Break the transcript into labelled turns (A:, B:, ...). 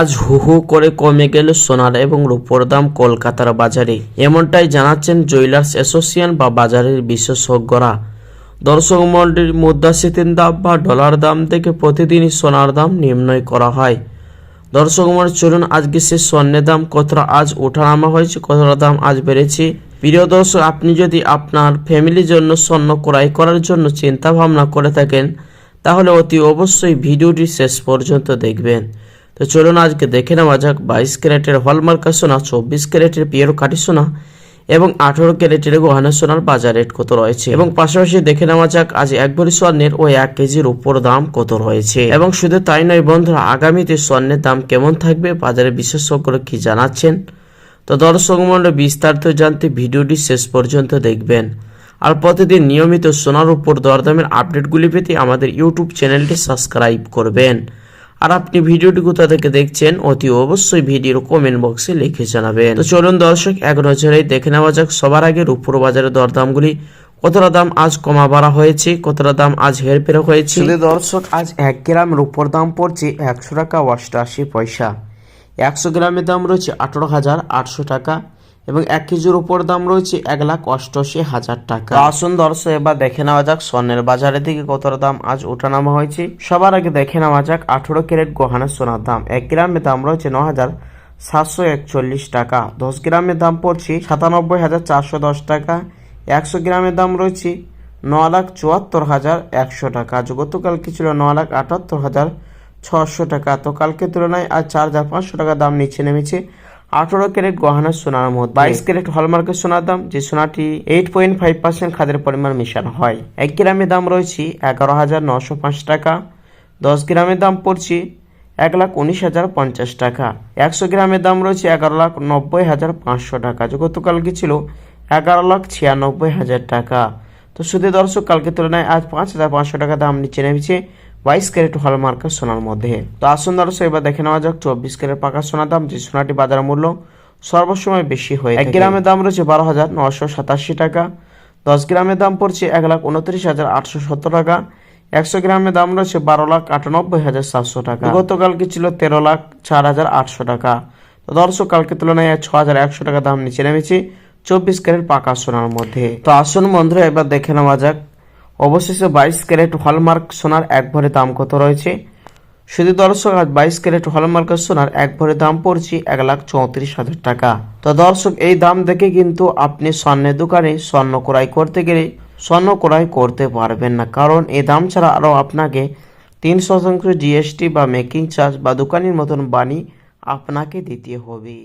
A: আজ হু হু করে কমে গেল সোনার এবং রূপোর দাম কলকাতার বাজারে। এমনটাই জানাচ্ছেন জুয়েলার্স অ্যাসোসিয়েশন বা বাজারের বিশেষজ্ঞরা। দর্শক মণ্ডলীর মুদ্রাস্ফীতির দাম বা ডলার দাম থেকে প্রতিদিনই সোনার দাম নির্ণয় করা হয়। দর্শক মণ্ডলী চলুন আজকে সে স্বর্ণের দাম কতটা আজ ওঠানামা হয়েছে, কতটা দাম আজ বেড়েছে। প্রিয় দর্শক, আপনি যদি আপনার ফ্যামিলির জন্য স্বর্ণ ক্রয় করার জন্য চিন্তা ভাবনা করে থাকেন তাহলে অতি অবশ্যই ভিডিওটি শেষ পর্যন্ত দেখবেন। তো চলুন আজকে দেখে নেওয়া যাক 22 ক্যারেটের হলমার্কা সোনা, 24 ক্যারেটের পিওর কাঠি সোনা এবং 18 ক্যারেটের গহনা সোনার বাজার রেট কত রয়েছে, এবং পাশাপাশি দেখে নেওয়া যাক আজ 1 ভরি স্বর্ণের ও 1 কেজির উপর দাম কত রয়েছে। এবং শুধু তাই নয় বন্ধুরা, আগামীতে স্বর্ণের দাম কেমন থাকবে, বাজারে বিশেষজ্ঞরা কি জানাচ্ছেন। তো দর্শক মণ্ডলী বিস্তারিত জানতে ভিডিওটি শেষ পর্যন্ত দেখবেন। আর প্রতিদিন নিয়মিত সোনার উপর দরদামের আপডেটগুলি পেতে আমাদের ইউটিউব চ্যানেলটি সাবস্ক্রাইব করবেন। আর আপনি ভিডিওটি কোথা থেকে দেখছেন অতি অবশ্যই ভিডিওর কমেন্ট বক্সে লিখে জানাবেন। তো চলুন দর্শক এক নজরেই দেখে নেওয়া যাক সবার আগে রূপোর বাজারের দরদামগুলি। কতটা দাম আজ কমা বাড়া হয়েছে, কতটা দাম আজ হেরফের হয়েছে। দর্শক আজ 1 গ্রাম রূপোর দাম পড়ছে 100 টাকা 88 পয়সা। 100 গ্রামের দাম রয়েছে 18,800 টাকা এবং 1 কেজির উপর দাম রয়েছে 1,88,000 টাকা। আসুন দর্শক এবার দেখে নেওয়া যাক স্বর্ণের বাজারের দিকে কতটা দাম আজ ওঠানামা হয়েছে। সবার আগে দেখে নেওয়া যাক 18 ক্যারেট গহনা সোনার দাম। 1 গ্রামের দাম রয়েছে 9,741 টাকা। 10 গ্রামের দাম পড়ছে 97,410 টাকা। 100 গ্রামের দাম রয়েছে 9,74,100 টাকা। গতকালকে ছিল 9,78,600 টাকা। তো কালকে তুলনায় আজ 4,500 টাকা দাম নিচে নেমেছে 18 ক্যারেট গহনা সোনার মধ্যে। 22 ক্যারেট হলমার্কের সোনার দাম, যে সোনাটি 8.5% খাদের পরিমাণ মেশানো হয়, 1 গ্রামের দাম রয়েছে 11,905 টাকা। 10 গ্রামের দাম পড়ছে 1,19,050 টাকা। 100 গ্রামের দাম রয়েছে 11,90,500 টাকা। গতকালকে ছিল 11,96,000 টাকা। তো শুধু দর্শক কালকে তুলনায় আজ 5,500 টাকা দাম নিচে নেমেছে 22 ক্যারেট হলমার্কের সোনার মধ্যে। তো আসুন দর্শক এবার দেখে নেওয়া যাক 24 ক্যারেট পাকা সোনার দাম, যে সোনাটি বাজার মূল্য সর্বসময় বেশি হয়ে থাকে। 1 গ্রামের দাম রয়েছে 12,987 টাকা। 10 গ্রামের দাম পড়ছে 1,29,870 টাকা। 100 গ্রামের দাম রয়েছে 12,98,700 টাকা। গতকালকে ছিল 13,04,800 টাকা। তো দর্শক কালকে তুলনায় 6,100 টাকা দাম নিচে নেমেছে 24 ক্যারেট পাকা সোনার মধ্যে। তো আসুন বন্ধুরা এবার দেখে নেওয়া যাক অবশেষে 22 ক্যারেট হলমার্ক সোনার 1 ভরি দাম কত রয়েছে। শুধু দর্শক আজ 22 ক্যারেট হলমার্কের সোনার 1 ভরি দাম পড়ছে 1,34,000 টাকা। তো দর্শক এই দাম দেখে কিন্তু আপনি স্বর্ণের দোকানে স্বর্ণ ক্রয় করতে গেলে স্বর্ণ ক্রয় করতে পারবেন না, কারণ এই দাম ছাড়া আরও আপনাকে 3% জিএসটি বা মেকিং চার্জ বা দোকানের মতন বানি আপনাকে দিতে হবে।